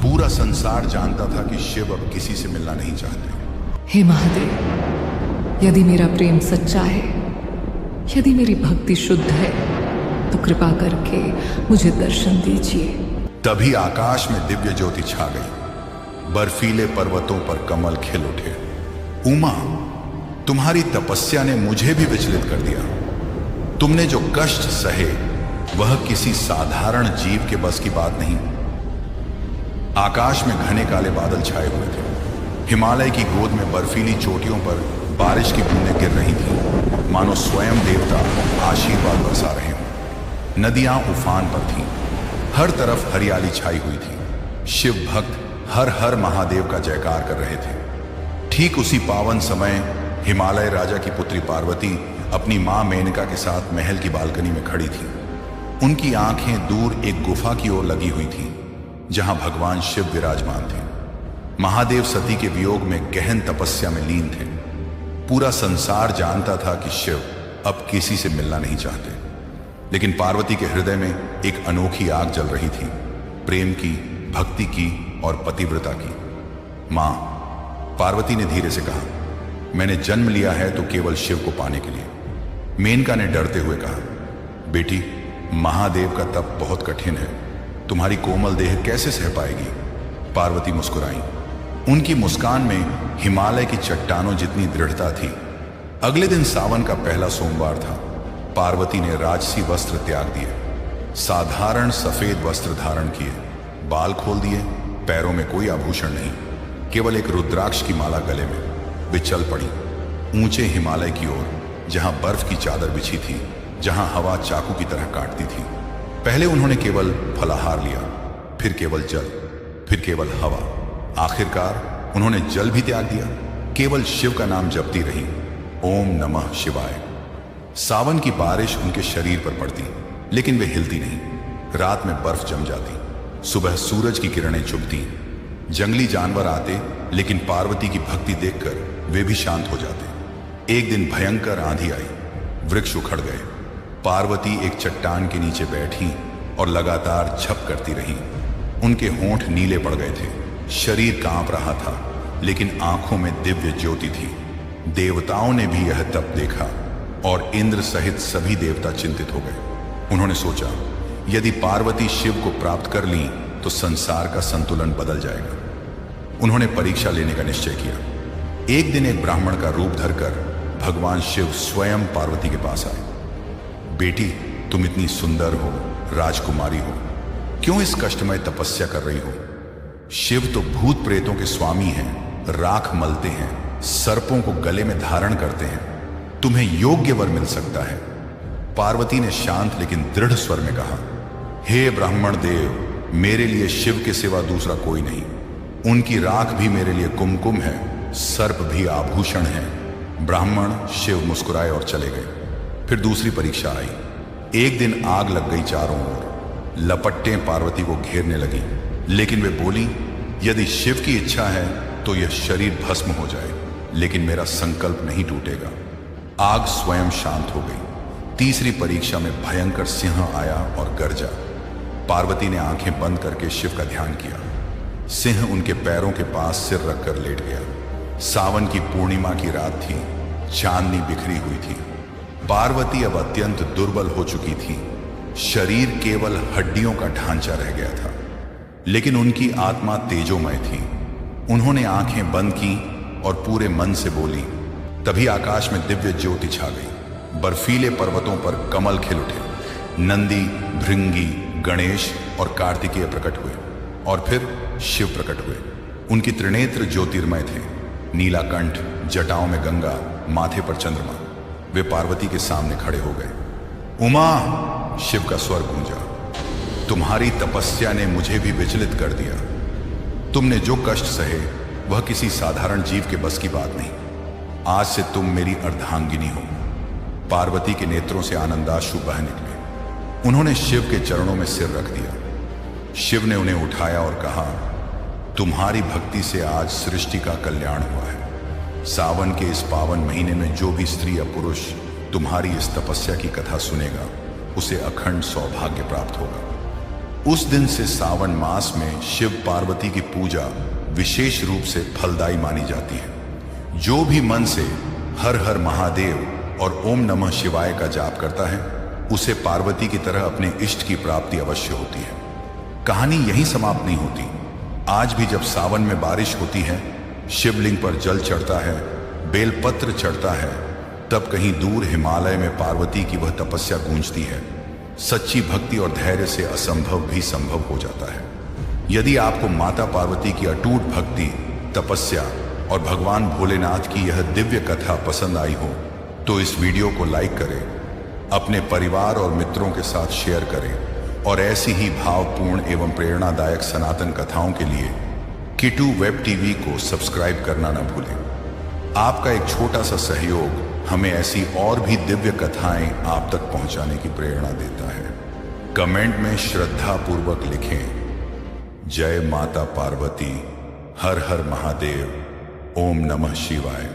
पूरा संसार जानता था कि शिव अब किसी से मिलना नहीं चाहते। हे महादेव, यदि मेरा प्रेम सच्चा है, यदि मेरी भक्ति शुद्ध है, तो कृपा करके मुझे दर्शन दीजिए। तभी आकाश में दिव्य ज्योति छा गई। बर्फीले पर्वतों पर कमल खिल उठे। उमा, तुम्हारी तपस्या ने मुझे भी विचलित कर दिया। तुमने जो कष्ट सहे वह किसी साधारण जीव के बस की बात नहीं। आकाश में घने काले बादल छाए हुए थे। हिमालय की गोद में बर्फीली चोटियों पर बारिश की बूंदें गिर रही थीं, मानो स्वयं देवता आशीर्वाद बरसा रहे हों। नदियां उफान पर थीं, हर तरफ हरियाली छाई हुई थी। शिव भक्त हर हर महादेव का जयकार कर रहे थे। ठीक उसी पावन समय हिमालय राजा की पुत्री पार्वती अपनी मां मेनका के साथ महल की बालकनी में खड़ी थी। उनकी आंखें दूर एक गुफा की ओर लगी हुई थीं, जहां भगवान शिव विराजमान थे। महादेव सती के वियोग में गहन तपस्या में लीन थे। पूरा संसार जानता था कि शिव अब किसी से मिलना नहीं चाहते, लेकिन पार्वती के हृदय में एक अनोखी आग जल रही थी, प्रेम की, भक्ति की और पतिव्रता की। मां, पार्वती ने धीरे से कहा, मैंने जन्म लिया है तो केवल शिव को पाने के लिए। मेनका ने डरते हुए कहा, बेटी, महादेव का तप बहुत कठिन है, तुम्हारी कोमल देह कैसे सह पाएगी? पार्वती मुस्कुराई। उनकी मुस्कान में हिमालय की चट्टानों जितनी दृढ़ता थी। अगले दिन सावन का पहला सोमवार था। पार्वती ने राजसी वस्त्र त्याग दिए, साधारण सफेद वस्त्र धारण किए, बाल खोल दिए, पैरों में कोई आभूषण नहीं, केवल एक रुद्राक्ष की माला गले में। वे चल पड़ी ऊंचे हिमालय की ओर, जहां बर्फ की चादर बिछी थी, जहां हवा चाकू की तरह काटती थी। पहले उन्होंने केवल फलाहार लिया, फिर केवल जल, फिर केवल हवा। आखिरकार उन्होंने जल भी त्याग दिया, केवल शिव का नाम जपती रही, ओम नमः शिवाय। सावन की बारिश उनके शरीर पर पड़ती, लेकिन वे हिलती नहीं। रात में बर्फ जम जाती, सुबह सूरज की किरणें चुभती। जंगली जानवर आते, लेकिन पार्वती की भक्ति देखकर वे भी शांत हो जाते। एक दिन भयंकर आंधी आई, वृक्ष उखड़ गए। पार्वती एक चट्टान के नीचे बैठी और लगातार झप करती रही। उनके होंठ नीले पड़ गए थे, शरीर कांप रहा था, लेकिन आंखों में दिव्य ज्योति थी। देवताओं ने भी यह तप देखा और इंद्र सहित सभी देवता चिंतित हो गए। उन्होंने सोचा, यदि पार्वती शिव को प्राप्त कर ली तो संसार का संतुलन बदल जाएगा। उन्होंने परीक्षा लेने का निश्चय किया। एक दिन एक ब्राह्मण का रूप धरकर भगवान शिव स्वयं पार्वती के पास आए। बेटी, तुम इतनी सुंदर हो, राजकुमारी हो, क्यों इस कष्टमय तपस्या कर रही हो? शिव तो भूत प्रेतों के स्वामी हैं, राख मलते हैं, सर्पों को गले में धारण करते हैं। तुम्हें योग्य वर मिल सकता है। पार्वती ने शांत लेकिन दृढ़ स्वर में कहा, हे ब्राह्मण देव, मेरे लिए शिव के सिवा दूसरा कोई नहीं। उनकी राख भी मेरे लिए कुमकुम है, सर्प भी आभूषण है। ब्राह्मण शिव मुस्कुराए और चले गए। फिर दूसरी परीक्षा आई। एक दिन आग लग गई चारों ओर। लपट्टें पार्वती को घेरने लगी, लेकिन वे बोली, यदि शिव की इच्छा है तो यह शरीर भस्म हो जाए, लेकिन मेरा संकल्प नहीं टूटेगा। आग स्वयं शांत हो गई। तीसरी परीक्षा में भयंकर सिंह आया और गरजा। पार्वती ने आंखें बंद करके शिव का ध्यान किया। सिंह उनके पैरों के पास सिर रखकर लेट गया। सावन की पूर्णिमा की रात थी, चांदनी बिखरी हुई थी। पार्वती अब अत्यंत दुर्बल हो चुकी थी। शरीर केवल हड्डियों का ढांचा रह गया था, लेकिन उनकी आत्मा तेजोमय थी। उन्होंने आंखें बंद की और पूरे मन से बोली। तभी आकाश में दिव्य ज्योति छा गई। बर्फीले पर्वतों पर कमल खिल उठे। नंदी, भृंगी, गणेश और कार्तिकेय प्रकट हुए, और फिर शिव प्रकट हुए। उनकी त्रिनेत्र ज्योतिर्मय थे। नीलाकंठ, जटाओं में गंगा, माथे पर चंद्रमा। वे पार्वती के सामने खड़े हो गए। उमा, शिव का स्वर गूंजा, तुम्हारी तपस्या ने मुझे भी विचलित कर दिया। तुमने जो कष्ट सहे वह किसी साधारण जीव के बस की बात नहीं। आज से तुम मेरी अर्धांगिनी हो। पार्वती के नेत्रों से आनंदाश्रु बह निकले। उन्होंने शिव के चरणों में सिर रख दिया। शिव ने उन्हें उठाया और कहा, तुम्हारी भक्ति से आज सृष्टि का कल्याण हुआ है। सावन के इस पावन महीने में जो भी स्त्री या पुरुष तुम्हारी इस तपस्या की कथा सुनेगा, उसे अखंड सौभाग्य प्राप्त होगा। उस दिन से सावन मास में शिव पार्वती की पूजा विशेष रूप से फलदायी मानी जाती है। जो भी मन से हर हर महादेव और ओम नमः शिवाय का जाप करता है उसे पार्वती की तरह अपने इष्ट की प्राप्ति अवश्य होती है। कहानी यहीं समाप्त नहीं होती। आज भी जब सावन में बारिश होती है, शिवलिंग पर जल चढ़ता है, बेलपत्र चढ़ता है, तब कहीं दूर हिमालय में पार्वती की वह तपस्या गूंजती है। सच्ची भक्ति और धैर्य से असंभव भी संभव हो जाता है। यदि आपको माता पार्वती की अटूट भक्ति, तपस्या और भगवान भोलेनाथ की यह दिव्य कथा पसंद आई हो तो इस वीडियो को लाइक करें, अपने परिवार और मित्रों के साथ शेयर करें और ऐसी ही भावपूर्ण एवं प्रेरणादायक सनातन कथाओं के लिए किटू वेब टीवी को सब्सक्राइब करना न भूलें। आपका एक छोटा सा सहयोग हमें ऐसी और भी दिव्य कथाएं आप तक पहुंचाने की प्रेरणा देता है। कमेंट में श्रद्धा पूर्वक लिखें, जय माता पार्वती, हर हर महादेव, ओम नमः शिवाय।